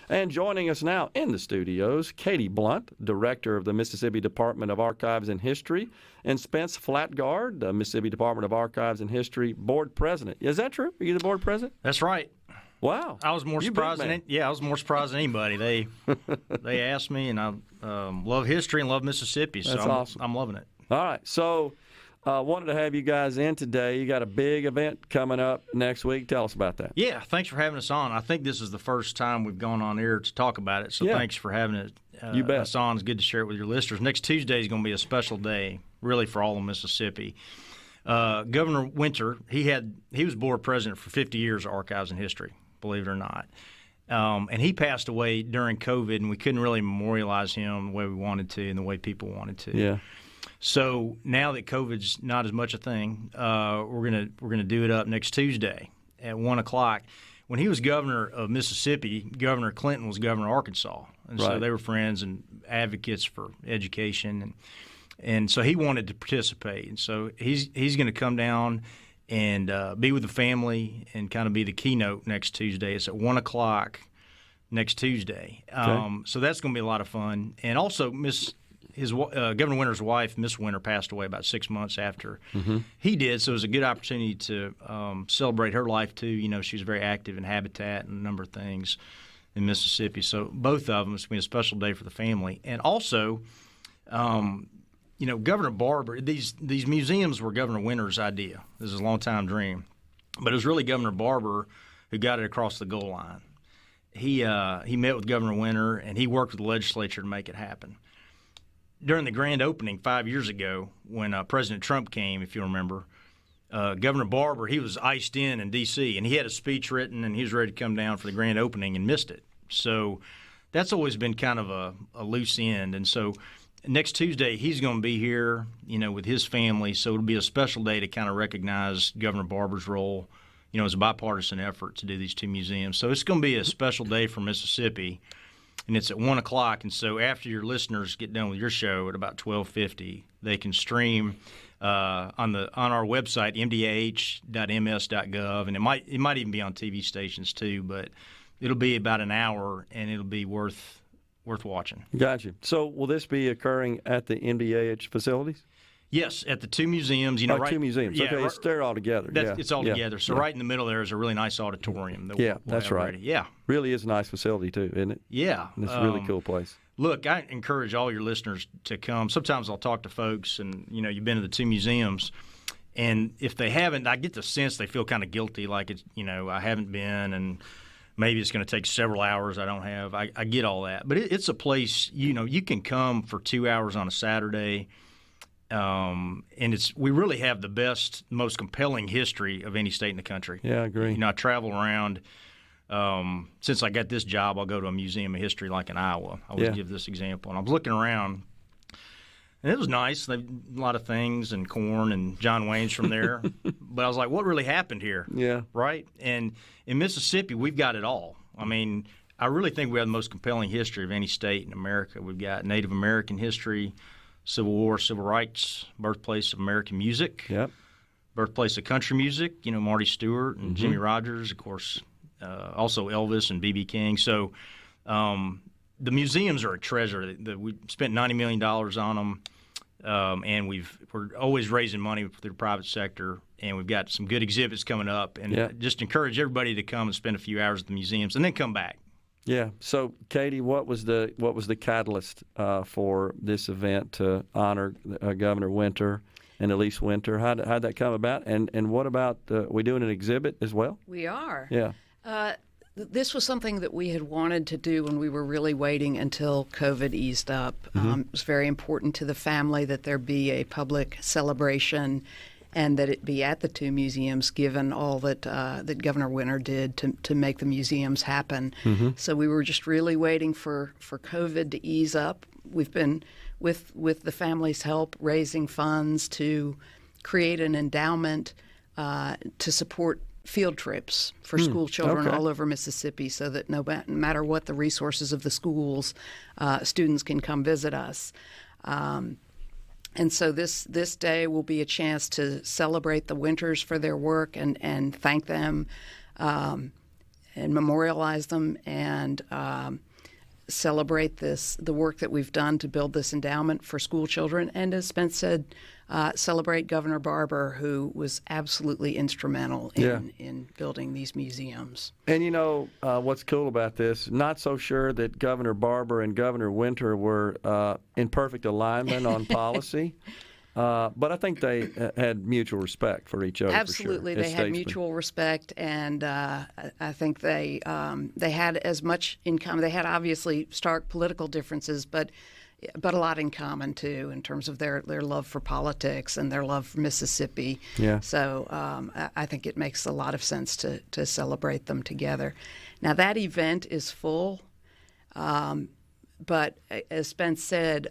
And joining us now in the studios, Katie Blount, Director of the Mississippi Department of Archives and History, and Spence Flatgard, the Mississippi Department of Archives and History Board President. Is that true? Are you the Board President? That's right. Wow. I was more surprised than anybody. They asked me, and I love history and love Mississippi, so awesome. I'm loving it. All right. So wanted to have you guys in today. You got a big event coming up next week. Tell us about that. Yeah, thanks for having us on. I think this is the first time we've gone on air to talk about it, so thanks for having it. You bet. Us on. It's good to share it with your listeners. Next Tuesday is going to be a special day, really, for all of Mississippi. Governor Winter, he was board president for 50 years of Archives and History, believe it or not. And he passed away during COVID, and we couldn't really memorialize him the way we wanted to and the way people wanted to. Yeah. So now that COVID's not as much a thing, we're gonna do it up next Tuesday at 1:00. When he was governor of Mississippi, Governor Clinton was governor of Arkansas, and so they were friends and advocates for education, and so he wanted to participate, and so he's going to come down and be with the family and kind of be the keynote next Tuesday. It's at 1:00 next Tuesday. Okay. So that's going to be a lot of fun, and also Governor Winter's wife, Miss Winter, passed away about 6 months after he did, so it was a good opportunity to celebrate her life, too. You know, she was very active in habitat and a number of things in Mississippi. So both of them, it's going to be a special day for the family. And also, Governor Barber, these museums were Governor Winter's idea. This is a long-time dream. But it was really Governor Barber who got it across the goal line. He met with Governor Winter, and he worked with the legislature to make it happen. During the grand opening 5 years ago, when President Trump came, if you remember, Governor Barber, he was iced in D.C., and he had a speech written, and he was ready to come down for the grand opening and missed it. So that's always been kind of a loose end. And so next Tuesday, he's going to be here, with his family, so it'll be a special day to kind of recognize Governor Barber's role, as a bipartisan effort to do these two museums. So it's going to be a special day for Mississippi. And it's at 1:00, and so after your listeners get done with your show at about 12:50, they can stream on our website, mdah.ms.gov, and it might even be on TV stations too. But it'll be about an hour, and it'll be worth watching. Gotcha. So will this be occurring at the MDAH facilities? Yes, at the two museums. Two museums. Yeah, okay, they're all together. It's all together. So right in the middle there is a really nice auditorium. That's right. Ready. Yeah. Really is a nice facility too, isn't it? Yeah. It's a really cool place. Look, I encourage all your listeners to come. Sometimes I'll talk to folks, and, you've been to the two museums, and if they haven't, I get the sense they feel kind of guilty, like it's, I haven't been, and maybe it's going to take several hours I don't have. I get all that. But it's a place, you can come for 2 hours on a Saturday. And we really have the best, most compelling history of any state in the country. Yeah, I agree. I travel around. Since I got this job, I'll go to a museum of history like in Iowa. I always give this example. And I was looking around, and it was nice. A lot of things, and corn, and John Wayne's from there. But I was like, what really happened here? Yeah. Right? And in Mississippi, we've got it all. I mean, I really think we have the most compelling history of any state in America. We've got Native American history, Civil War, Civil Rights, birthplace of American music, birthplace of country music, Marty Stewart and Jimmy Rogers, of course, also Elvis and B.B. King. So the museums are a treasure. We spent $90 million on them, and we're always raising money through the private sector, and we've got some good exhibits coming up. And just encourage everybody to come and spend a few hours at the museums and then come back. Yeah. So, Katie, what was the catalyst for this event to honor Governor Winter and Elise Winter? How'd that come about? And what about we doing an exhibit as well? We are. Yeah. This was something that we had wanted to do when we were really waiting until COVID eased up. It was very important to the family that there be a public celebration and that it be at the two museums, given all that Governor Winter did to make the museums happen. So we were just really waiting for COVID to ease up. We've been, with the family's help, raising funds to create an endowment to support field trips for school children all over Mississippi, so that no matter what the resources of the schools, students can come visit us. And so this day will be a chance to celebrate the Winters for their work and thank them memorialize them and celebrate the work that we've done to build this endowment for school children. And as Spence said, celebrate Governor Barber, who was absolutely instrumental in building these museums. And what's cool about this, not so sure that Governor Barber and Governor Winter were in perfect alignment on policy. But I think they had mutual respect for each other. Absolutely, for sure, they had mutual respect, and I think they had as much in common. They had obviously stark political differences, but a lot in common too, in terms of their love for politics and their love for Mississippi. Yeah. So I think it makes a lot of sense to celebrate them together. Now that event is full, but as Spence said.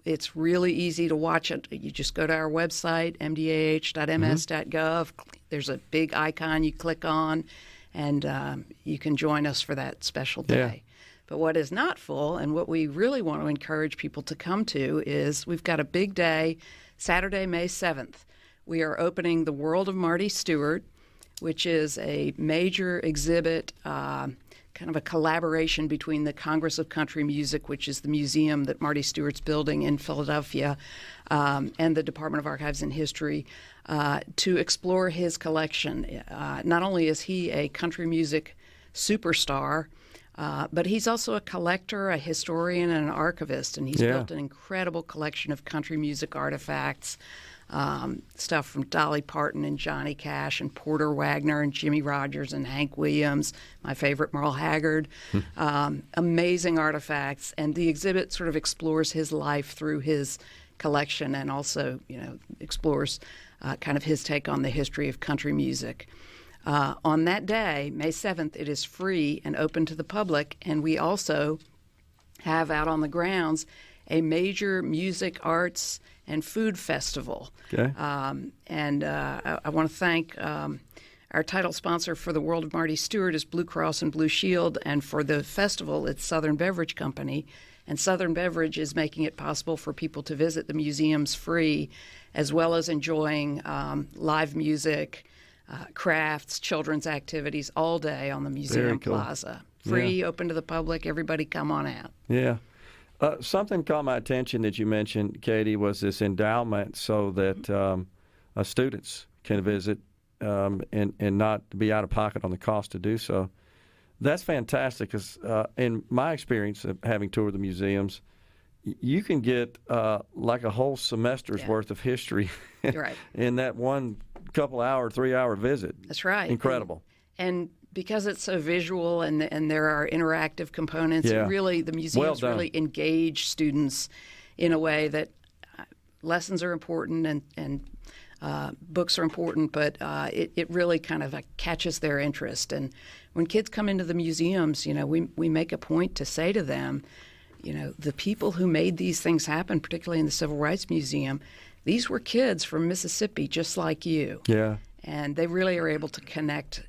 It's really easy to watch it. You just go to our website, mdah.ms.gov. There's a big icon you click on, and you can join us for that special day. Yeah. But what is not full, and what we really want to encourage people to come to, is we've got a big day, Saturday, May 7th. We are opening The World of Marty Stuart, which is a major exhibit, kind of a collaboration between the Congress of Country Music, which is the museum that Marty Stuart's building in Philadelphia, and the Department of Archives and History to explore his collection. Not only is he a country music superstar, but he's also a collector, a historian, and an archivist, and he's built an incredible collection of country music artifacts, stuff from Dolly Parton and Johnny Cash and Porter Wagner and Jimmy Rogers and Hank Williams, my favorite Merle Haggard. Amazing artifacts, and the exhibit sort of explores his life through his collection, and also explores kind of his take on the history of country music. On that day, May 7th, it is free and open to the public, and we also have out on the grounds a major music, arts, and food festival. Okay. And I want to thank our title sponsor for the World of Marty Stuart is Blue Cross and Blue Shield, and for the festival, it's Southern Beverage Company. And Southern Beverage is making it possible for people to visit the museums free, as well as enjoying live music, crafts, children's activities all day on the museum plaza. Free, open to the public. Everybody come on out. Yeah. Something caught my attention that you mentioned, Katie, was this endowment so that students can visit and not be out of pocket on the cost to do so. That's fantastic because in my experience of having toured the museums, you can get like a whole semester's worth of history in that one couple-hour, 3-hour visit. That's right. Incredible. And because it's so visual and there are interactive components, really the museums really engage students in a way that lessons are important and books are important, but it really kind of catches their interest. And when kids come into the museums, we make a point to say to them, the people who made these things happen, particularly in the Civil Rights Museum, these were kids from Mississippi just like you. Yeah. And they really are able to connect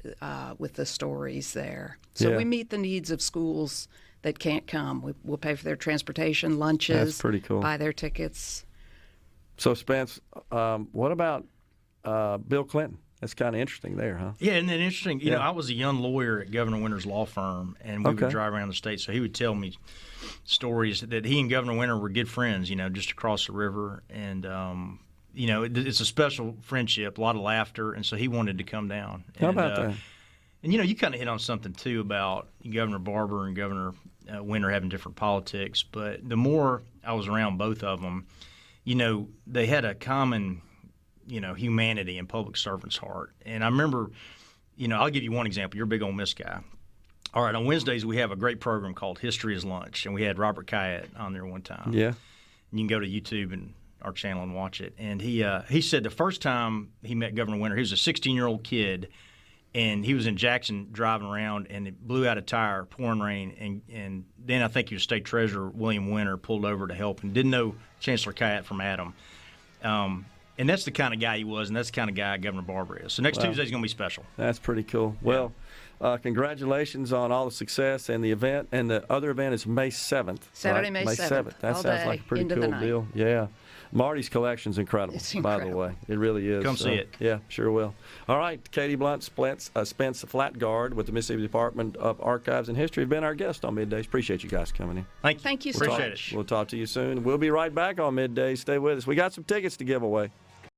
with the stories there. So we meet the needs of schools that can't come. We'll pay for their transportation, lunches. That's pretty cool. Buy their tickets. So, Spence, what about Bill Clinton? That's kind of interesting there, huh? Yeah, isn't that interesting? You know, I was a young lawyer at Governor Winter's law firm, and we would drive around the state. So he would tell me stories that he and Governor Winter were good friends, just across the river. And, it's a special friendship, a lot of laughter, and so he wanted to come down. How about that? And, you kind of hit on something, too, about Governor Barber and Governor Winter having different politics. But the more I was around both of them, they had a common humanity and public servant's heart. And I remember, I'll give you one example. You're a big Ole Miss guy. All right, on Wednesdays we have a great program called History is Lunch, and we had Robert Kyatt on there one time. Yeah. And you can go to YouTube and our channel and watch it. And he said the first time he met Governor Winter, he was a 16-year-old kid, and he was in Jackson driving around, and it blew out a tire, pouring rain, and then I think your state treasurer, William Winter, pulled over to help and didn't know Chancellor Kyatt from Adam. And that's the kind of guy he was, and that's the kind of guy Governor Barber is. So next Tuesday's going to be special. That's pretty cool. Well, Congratulations on all the success and the event. And the other event is May 7th. Saturday, right? May 7th. That all sounds day, like a pretty into cool the night. deal. Yeah. Marty's collection's incredible, It's by the incredible. way. It really is. Come see it. Yeah, sure will. All right, Katie Blount, Spence Flatgard with the Mississippi Department of Archives and History have been our guest on Middays. Appreciate you guys coming in. Thank you. Thank you so Appreciate much. it. We'll talk to you soon. We'll be right back on Middays. Stay with us. We got some tickets to give away.